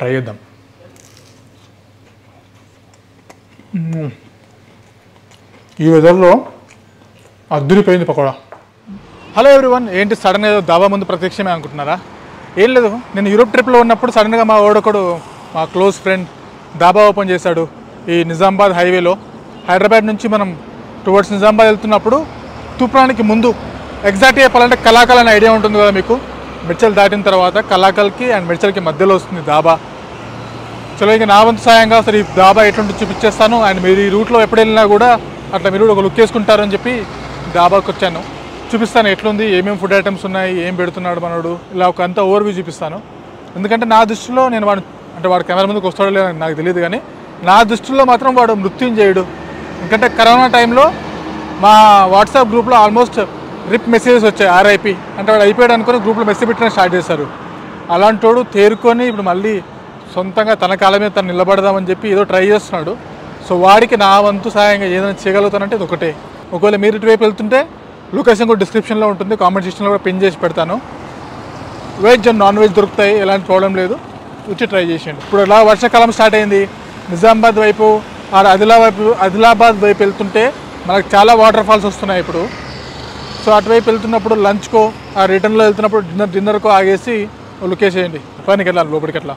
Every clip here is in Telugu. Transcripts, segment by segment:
ట్రై చేద్దాం. ఈ వెదర్లో అద్దరిపోయింది పకోడా. హలో ఎవ్రీవన్, ఏంటి సడన్గా దాబా ముందు ప్రత్యక్షమే అనుకుంటున్నారా? ఏం లేదు, నేను యూరోప్ ట్రిప్లో ఉన్నప్పుడు సడన్గా మా ఓడొకడు, మా క్లోజ్ ఫ్రెండ్ దాబా ఓపెన్ చేశాడు ఈ నిజామాబాద్ హైవేలో. హైదరాబాద్ నుంచి మనం టువర్డ్స్ నిజామాబాద్ వెళ్తున్నప్పుడు తూప్రానికి ముందు, ఎగ్జాక్ట్గా చెప్పాలంటే కలాకల్ అనే ఐడియా ఉంటుంది కదా మీకు. మెడ్చల్ దాటిన తర్వాత కలాకల్కి అండ్ మెడ్చల్కి మధ్యలో వస్తుంది దాబా. చలో ఇక నా వంతు సాయంగా అసలు ఈ దాబా ఎటువంటి చూపించేస్తాను. అండ్ మీరు ఈ రూట్లో ఎప్పుడు వెళ్ళినా కూడా అట్లా మీరు ఒక లుక్ వేసుకుంటారని చెప్పి దాబాకి వచ్చాను. చూపిస్తాను ఎట్లుంది, ఏమేమి ఫుడ్ ఐటమ్స్ ఉన్నాయి, ఏం పెడుతున్నాడు మనోడు, ఇలా ఒక అంతా ఓవర్వ్యూ చూపిస్తాను. ఎందుకంటే నా దృష్టిలో నేను వాడు కెమెరా ముందుకు వస్తాడో లేదో నాకు తెలియదు, కానీ నా దృష్టిలో మాత్రం వాడు మృత్యుంజయుడు. ఎందుకంటే కరోనా టైంలో మా వాట్సాప్ గ్రూప్లో ఆల్మోస్ట్ రిప్ మెసేజెస్ వచ్చాయి, ఆర్ఐపి అంటే వాడు అయిపోయాడు అనుకుని గ్రూప్లో మెసేజ్ పెట్టడం స్టార్ట్ చేశారు. అలాంటి వాడు తేరుకొని ఇప్పుడు మళ్ళీ సొంతంగా తన కాళ్ళ మీద తను నిలబడదామని చెప్పి ఏదో ట్రై చేస్తున్నాడు. సో వాడికి నా వంతు సాయంగా ఏదైనా చేయగలుగుతానంటే ఇది ఒకటే. ఒకవేళ మీరు ఇటువైపు వెళ్తుంటే లొకేషన్ కూడా డిస్క్రిప్షన్లో ఉంటుంది, కామెంట్ సెక్షన్లో కూడా పిన్ చేసి పెడతాను. వెజ్ అండ్ నాన్ వెజ్ దొరుకుతాయి, ఎలాంటి ప్రాబ్లం లేదు, వచ్చి ట్రై చేసేయండి. ఇప్పుడు ఇలా వర్షాకాలం స్టార్ట్ అయింది, నిజామాబాద్ వైపు ఆదిలాబాద్ వైపు వెళ్తుంటే మనకు చాలా వాటర్ ఫాల్స్ వస్తున్నాయి ఇప్పుడు. సో అటువైపు వెళ్తున్నప్పుడు లంచ్కో ఆ రిటర్న్లో వెళ్తున్నప్పుడు డిన్నర్కో ఆగేసి లుకేజ్ చేయండి. పనికి వెళ్ళాలి లోపలికి అట్లా.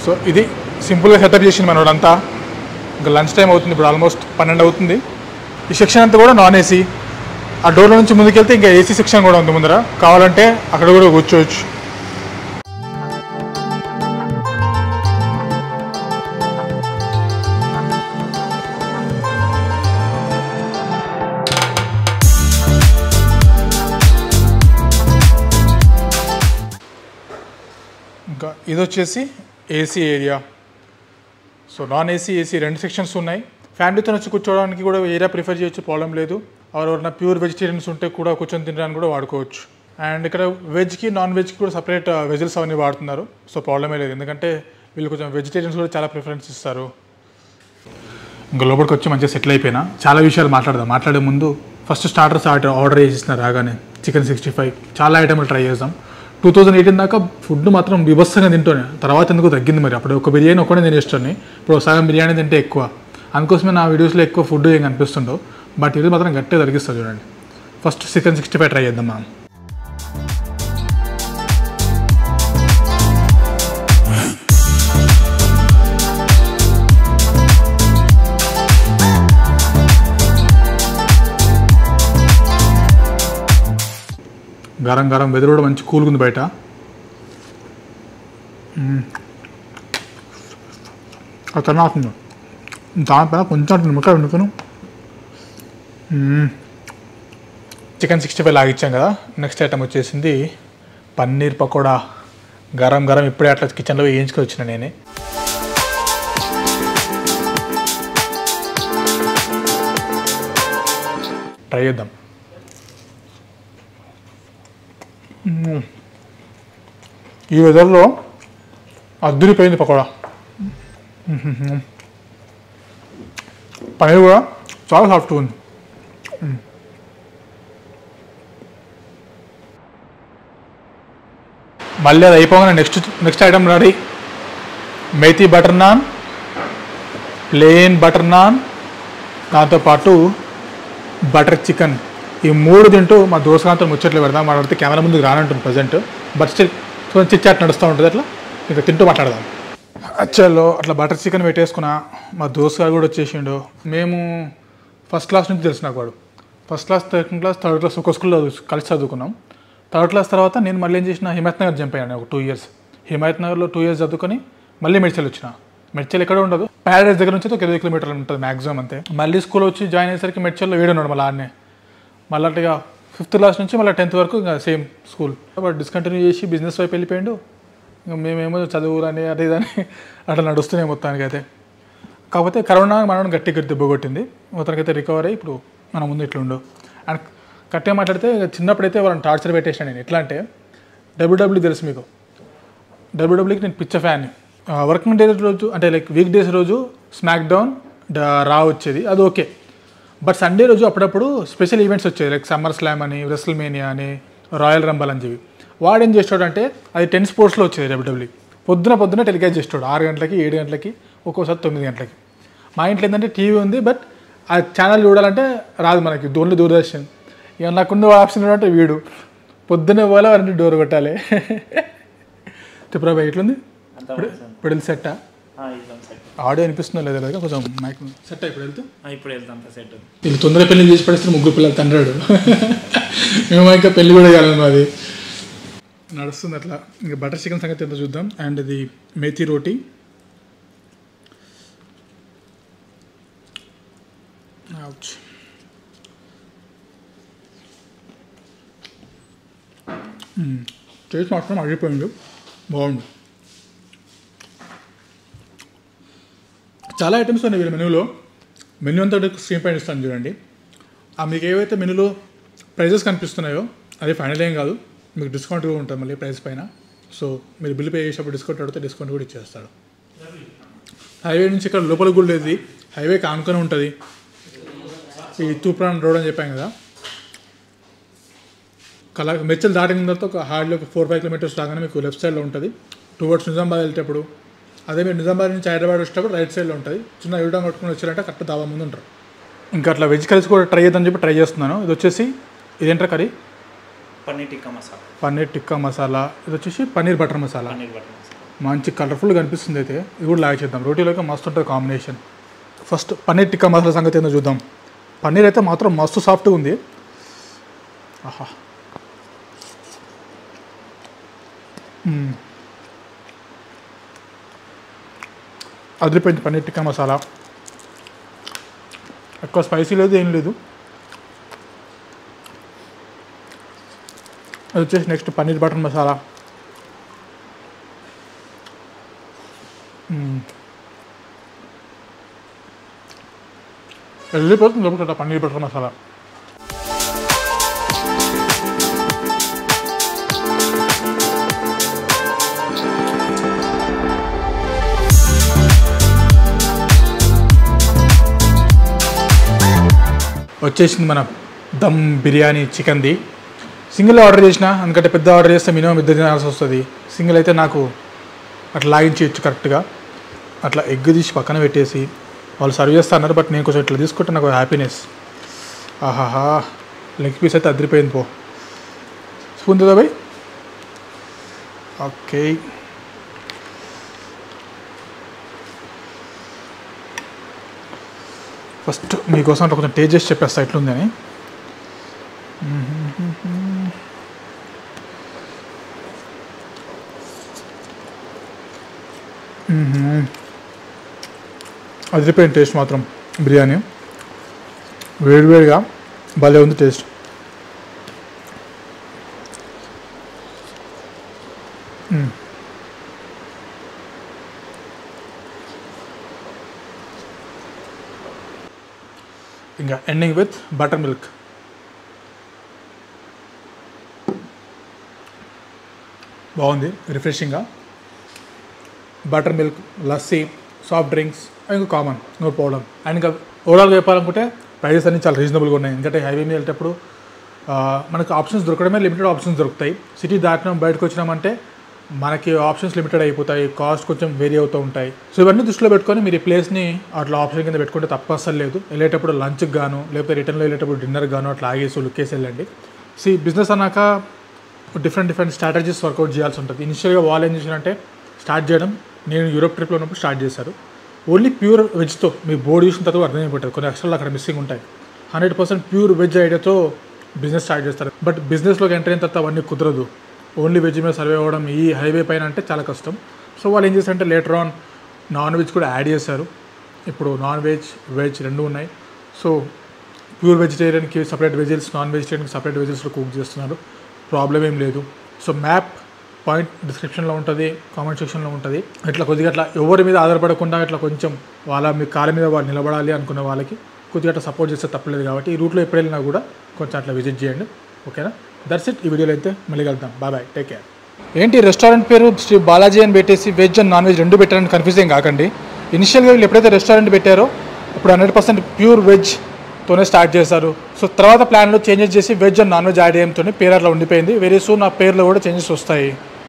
సో ఇది సింపుల్గా సెటప్ చేసింది మనోడంతా. ఇంకా లంచ్ టైం అవుతుంది, ఇప్పుడు ఆల్మోస్ట్ 12 అవుతుంది. ఈ సెక్షన్ అంతా కూడా నాన్ ఏసీ. ఆ డోర్లో నుంచి ముందుకెళ్తే ఇంకా ఏసీ సెక్షన్ కూడా ఉంది ముందర, కావాలంటే అక్కడ కూడా కూర్చోవచ్చు. ఇంకా ఇది వచ్చేసి AC area. So non AC, AC 2 sections ఉన్నాయి. ఫ్యామిలీతో వచ్చి కూర్చోవడానికి కూడా ఏరియా ప్రిఫర్ చేయొచ్చు, ప్రాబ్లం లేదు. ఎవరైనా ప్యూర్ వెజిటేరియన్స్ ఉంటే కూడా కూర్చొని తినడానికి కూడా వాడుకోవచ్చు. అండ్ ఇక్కడ వెజ్కి నాన్ వెజ్కి కూడా సపరేట్ వెజిల్స్ అవన్నీ వాడుతున్నారు. సో ప్రాబ్లమే లేదు, ఎందుకంటే వీళ్ళు కొంచెం వెజిటేరియన్స్ కూడా చాలా ప్రిఫరెన్స్ ఇస్తారు. ఇంకా లోపలికి వచ్చి మంచిగా సెటిల్ అయిపోయినా చాలా విషయాలు మాట్లాడే ముందు ఫస్ట్ స్టార్టర్స్ ఆర్డర్ చేసిన రాగానే చికెన్ 65 చాలా ఐటమ్లు ట్రై చేద్దాం. 2018 దాకా ఫుడ్ మాత్రం విభత్సంగా తింటూనే, తర్వాత ఎందుకు తగ్గింది మరి. అప్పుడు ఒక బిర్యానీ ఒకటే తినేస్తాను, ఇప్పుడు సగం బిర్యానీ తింటే ఎక్కువ. అందుకోసమే నా వీడియోస్లో ఎక్కువ ఫుడ్ ఏం కనిపిస్తుండో, బట్ ఇది మాత్రం గట్టిగా తగ్గిస్తుంది చూడండి. ఫస్ట్ చికెన్ 65 ట్రై చేద్దాం మనం. గరం గరం వెదర్ కూడా మంచి కూల్గా ఉంది బయట. తినాల్సింది దానిపైన కొంచెం నిమ్మకాయ వండుకుని చికెన్ 65 లాగిచ్చాం కదా. నెక్స్ట్ ఐటమ్ వచ్చేసింది పన్నీర్ పకోడా. గరం గరం ఇప్పుడే అట్లా కిచెన్లో వేయించుకొని వచ్చిన నేనే. ట్రై చేద్దాం. ఈ వెదర్లో అద్దరిపోయింది పకోడా. పన్నీర్ కూడా చాలా సాఫ్ట్గా ఉంది. మళ్ళీ అది అయిపోగానే next item ready. Methi butter non, plain butter non, దాంతోపాటు బటర్ చికెన్. ఈ 3 తింటూ మా దోసగాంతో ముచ్చట్లు పెడదాం. మాట్లాడితే కెమెరా ముందుకు రానంటుంది ప్రజెంట్, బట్ స్టిల్ కొంచెం చిట్ నడుస్తూ ఉంటుంది. అట్లా ఇంకా తింటూ మాట్లాడదాం. యాక్చువల్లో అట్లా బటర్ చికెన్ పెట్టేసుకున్నా. మా దోసగా కూడా వచ్చేసిండు. మేము ఫస్ట్ క్లాస్ నుంచి తెలిసిన వాడు. First class, second class, third class ఒక స్కూల్లో కలిసి చదువుకున్నాం. థర్డ్ క్లాస్ తర్వాత నేను మళ్ళీ ఏం చేసిన, హిమాయత్ నగర్ జంప్ అయ్యాను ఒక 2 years. హిమాయత్ నగర్లో 2 years చదువుకొని మళ్ళీ మెడ్చల్ వచ్చిన. మెడ్చల్ ఎక్కడ ఉండదు, ప్యారడైజ్ దగ్గర నుంచి ఒక 20 kilometers ఉంటుంది మ్యాక్సిమం అంతే. మళ్ళీ స్కూల్ వచ్చి జాయిన్ అయ్యేసరికి మెడ్చల్లో ఉన్నాడు మళ్ళీ ఆడనే. మళ్ళీ అట్లా 5th class నుంచి మళ్ళీ 10th వరకు ఇంకా సేమ్ స్కూల్. బట్ డిస్కంటిన్యూ చేసి బిజినెస్ వైపు వెళ్ళిపోయాడు. ఇంకా మేమేమో చదువులని అది ఇదని అట్లా నడుస్తున్నాయి మొత్తానికైతే. కాకపోతే కరోనా మనం గట్టిగా దెబ్బకొట్టింది. మొత్తానికైతే రికవర్ అయ్యి ఇప్పుడు మన ముందు ఇట్లా ఉండు. అండ్ కరెక్ట్గా మాట్లాడితే చిన్నప్పుడైతే వాళ్ళని టార్చర్ పెట్టేసాను నేను. ఎట్లా అంటే WWE తెలుసు మీకు, WWEకి నేను పిచ్చ ఫ్యాన్ని. వర్కింగ్ డేస్ రోజు అంటే లైక్ వీక్ డేస్ రోజు స్మాక్ డౌన్ రా వచ్చేది, అది ఓకే. బట్ సండే రోజు అప్పుడప్పుడు స్పెషల్ ఈవెంట్స్ వచ్చాయి, లైక్ సమ్మర్ స్లామ్ అని, రెస్ల్మేనియా అని, రాయల్ రంబల్ అని చెప్పి. వాడు ఏం చేస్తాడంటే అది 10 స్పోర్ట్స్లో వచ్చేది డబ్ల్యూడబ్ల్యూ. పొద్దున టెలికాస్ట్ చేస్తాడు 6 గంటలకి, 7 గంటలకి, ఒక్కోసారి 9 గంటలకి. మా ఇంట్లో ఏంటంటే టీవీ ఉంది, బట్ ఆ ఛానల్ చూడాలంటే రాదు మనకి, ఓన్లీ దూరదర్శన్. ఇక నాకున్న ఆప్షన్ ఏంటంటే వీడు పొద్దున్నే పోలే వారిని డోర్ కొట్టాలి. తిప్పురాబాయ్ ఎట్లుంది ఇప్పుడు సెట్టా? ఆడియో అనిపిస్తుందో లేదా కొంచెం మైక్ సెట్ ఇప్పుడు వెళ్తాం సెట్. వీళ్ళు తొందరగా పెళ్లి చేసి పడేస్తే 3 పిల్లలు తండ్రాడు. మేము ఇంకా పెళ్లి కూడా కాలేదు, మాది నడుస్తుంది అట్లా. ఇంకా బటర్ చికెన్ సంగతి ఎంత చూద్దాం. అండ్ ఇది మేథీ రోటీ, టేస్ట్ మాత్రం అడిగిపోయింది, బాగుంది. చాలా ఐటమ్స్ ఉన్నాయి వీళ్ళ మెనూలో. మెనూ అంతా స్క్రీన్ పైన ఇస్తాను చూడండి. మీకు ఏవైతే మెనూలో ప్రైజెస్ కనిపిస్తున్నాయో అది ఫైనల్ ఏం కాదు, మీకు డిస్కౌంట్ కూడా ఉంటుంది మళ్ళీ ప్రైస్ పైన. సో మీరు బిల్ పే చేసేటప్పుడు డిస్కౌంట్ అడిగితే డిస్కౌంట్ కూడా ఇచ్చేస్తాడు. హైవే నుంచి ఇక్కడ లోపల కూడా లేదు, హైవేకి ఆనుకొని ఉంటుంది. ఈ తూప్రాన్ రోడ్ అని చెప్పాం కదా, మెచ్చలు దాటిన తర్వాత ఒక హార్డ్లీ ఒక 4-5 కిలోమీటర్స్ రాగానే మీకు లెఫ్ట్ సైడ్లో ఉంటుంది. టువర్డ్స్ నిజామాబాద్ వెళ్ళేటప్పుడు, అదే మీరు నిజామాబాద్ నుంచి హైదరాబాద్ వచ్చేటప్పుడు రైట్ సైడ్లో ఉంటుంది. చిన్న యూటర్న్ కట్టుకుని వచ్చారంటే కరెక్ట్ దాబా ముందు ఉంటారు. ఇంకా అట్లా వెజ్ కర్రీస్ కూడా ట్రై చేద్దామని చెప్పి ట్రై చేస్తున్నాను. ఇది వచ్చేసి ఇదేంటారు కర్రీ, పన్నీర్ టిక్కా మసాలా. ఇది వచ్చేసి పన్నీర్ బటర్ మసాలా. మంచి కలర్ఫుల్గా కనిపిస్తుంది. అయితే ఇది కూడా లాగా చేద్దాం, రోటీలోకి మస్తు ఉంటుంది కాంబినేషన్. ఫస్ట్ పన్నీర్ టిక్కా మసాలా సంగతి ఏందో చూద్దాం. పన్నీర్ అయితే మాత్రం మస్తు సాఫ్ట్గా ఉంది. ఆహా, అదిరిపోయింది పన్నీర్ టిక్కా మసాలా. ఎక్కువ స్పైసీ లేదు, ఏం లేదు. అది వచ్చేసి నెక్స్ట్ పన్నీర్ బటర్ మసాలా. వెళ్ళిపోతుంది లోపల పన్నీర్ బటర్ మసాలా. వచ్చేసింది మన దమ్ బిర్యానీ చికెన్ది. సింగిల్ ఆర్డర్ చేసిన, ఎందుకంటే పెద్ద ఆర్డర్ చేస్తే మినిమం 2 తినాల్సి వస్తుంది. సింగిల్ అయితే నాకు అట్లా లాగించవచ్చు కరెక్ట్గా. అట్లా ఎగ్ తీసి పక్కన పెట్టేసి వాళ్ళు సర్వ్ చేస్తా అన్నారు, బట్ నేను కొంచెం ఇట్లా తీసుకుంటే నాకు హ్యాపీనెస్. ఆహాహా, లెగ్ పీస్ అయితే అదిరిపోయింది. పో స్పూన్ కదా బాయ్. ఓకే, ఫస్ట్ మీకోసం అంటే కొంచెం టేస్ట్ చేసి చెప్పేస్తా ఎట్లుందని. అదిరిపోయింది టేస్ట్ మాత్రం. బిర్యానీ వేడివేడిగా భలే ఉంది టేస్ట్. ఇంకా ఎండింగ్ విత్ బటర్ మిల్క్. బాగుంది, రిఫ్రెషింగ్గా. Buttermilk, lassi, soft drinks, ఇంకా కామన్, నో ప్రాబ్లం. అండ్ ఇంకా ఓవరాల్గా చెప్పాలనుకుంటే ప్రైజెస్ అన్నీ చాలా రీజనబుల్గా ఉన్నాయి. ఎందుకంటే హైవే మీద వెళ్ళేటప్పుడు మనకు ఆప్షన్స్ దొరకడమే లిమిటెడ్ ఆప్షన్స్ దొరుకుతాయి. సిటీ దాటినాం బయటకు వచ్చినామంటే మనకి ఆప్షన్స్ లిమిటెడ్ అయిపోతాయి, కాస్ట్ కొంచెం వేరీ అవుతూ ఉంటాయి. సో ఇవన్నీ దృష్టిలో పెట్టుకొని మీరు ఈ ప్లేస్ని అట్లా ఆప్షన్ కింద పెట్టుకుంటే తప్ప అస్సలు లేదు. వెళ్ళేటప్పుడు లంచ్కి గాను, లేకపోతే రిటర్న్లో వెళ్ళేటప్పుడు డిన్నర్కి గాను అట్లా ఆగేసి లుక్కేసి వెళ్ళండి. బిజినెస్ అన్నాక డిఫరెంట్ స్ట్రాటజీస్ వర్కౌట్ చేయాల్సి ఉంటుంది. ఇనిషియల్గా వాళ్ళు ఏం చేశారంటే స్టార్ట్ చేయడం, నేను యూరోప్ ట్రిప్లో ఉన్నప్పుడు స్టార్ట్ చేశారు. ఓన్లీ ప్యూర్ వెజ్తో మీ బోర్డు చూసిన తర్వాత అర్థమైపోతుంది, కొన్ని ఎక్స్ట్రాలు అక్కడ మిస్సింగ్ ఉంటాయి. 100% ప్యూర్ వెజ్ ఐడియాతో బిజినెస్ స్టార్ట్ చేస్తారు. బట్ బిజినెస్లోకి ఎంటర్ అయిన తర్వాత అవన్నీ కుదరదు. ఓన్లీ వెజ్ మీద సర్వే అవ్వడం ఈ హైవే పైన అంటే చాలా కష్టం. సో వాళ్ళు ఏం చేశారంటే లేటర్ ఆన్ నాన్ వెజ్ కూడా యాడ్ చేశారు. ఇప్పుడు నాన్ వెజ్, వెజ్ రెండు ఉన్నాయి. సో ప్యూర్ వెజిటేరియన్కి సపరేట్ వెజిల్స్, నాన్ వెజిటేరియన్కి సపరేట్ వెజిల్స్లో కుక్ చేస్తున్నారు. ప్రాబ్లం ఏం లేదు. సో మ్యాప్ పాయింట్ డిస్క్రిప్షన్లో ఉంటుంది, కామెంట్ సెక్షన్లో ఉంటుంది. ఇట్లా కొద్దిగా అట్లా ఎవరి మీద ఆధారపడకుండా ఇట్లా కొంచెం మీ కాళ్ళ మీద వాళ్ళు నిలబడాలి అనుకునే వాళ్ళకి కొద్దిగా అట్లా సపోర్ట్ చేస్తే తప్పలేదు. కాబట్టి ఈ రూట్లో ఎప్పుడు వెళ్ళినా కూడా కొంచెం అట్లా విజిట్ చేయండి. ఓకేనా? That's it. ఈ వీడియోలో అయితే మళ్ళీ కలుద్దాం. Bye, take care. ఏంటి రెస్టారెంట్ పేరు శ్రీ బాలాజీ అని పెట్టేసి వెజ్ అండ్ నాన్ వెజ్ రెండు పెట్టారని కన్ఫ్యూజ్ ఏం కాకండి. ఇనిషియల్గా వీళ్ళు ఎప్పుడైతే రెస్టారెంట్ పెట్టారో ఇప్పుడు 100% ప్యూర్ వెజ్ తోనే స్టార్ట్ చేశారు. సో తర్వాత ప్లాన్లో చేంజెస్ చేసి veg and non veg add చేయడంతో పేరు అట్లా ఉండిపోయింది. వెరీ సూన్ ఆ పేర్లో కూడా చేంజెస్ వస్తాయి.